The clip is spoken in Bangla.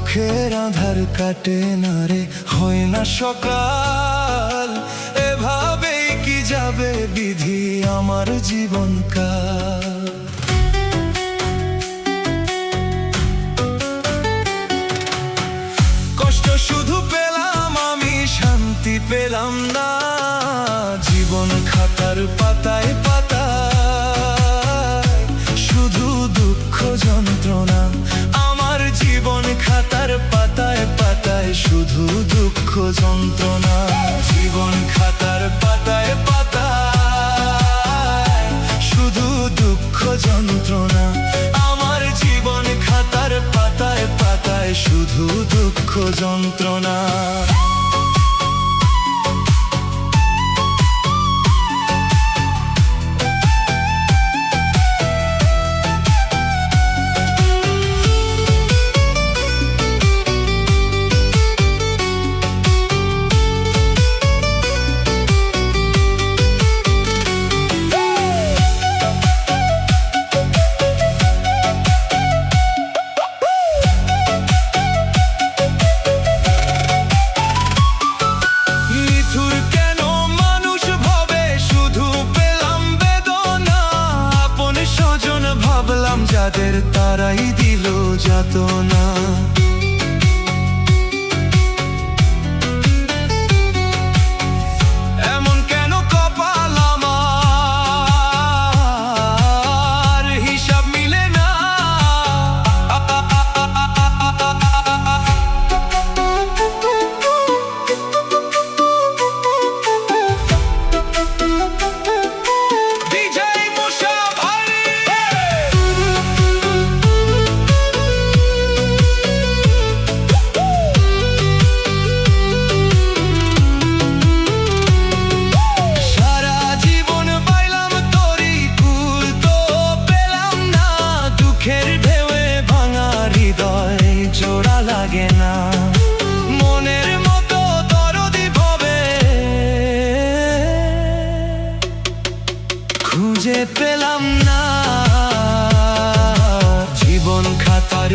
চোখের আধার কাটে না রে, হয় না সকাল। এভাবেই কি যাবে বিধি আমার জীবনকাল। কষ্ট শুধু পেলাম আমি, শান্তি পেলাম না। জীবন খাতার পাতায় পাতায় শুধু দুঃখ যন্ত্রণা। আমার জীবন খাতার পাতায় পাতায় শুধু দুঃখ যন্ত্রণা। জীবন খাতার পাতায় পাতায় শুধু দুঃখ যন্ত্রণা। আমার জীবন খাতার পাতায় পাতায় শুধু দুঃখ যন্ত্রণা। যাদের তারাই দিল যাতনা। এমন কেন কপাল আমার, হিসাব মিলে না। জোড়া লাগে না মনের মতো দরদি ভাবে, খুঁজে পেলাম না। জীবন খাতার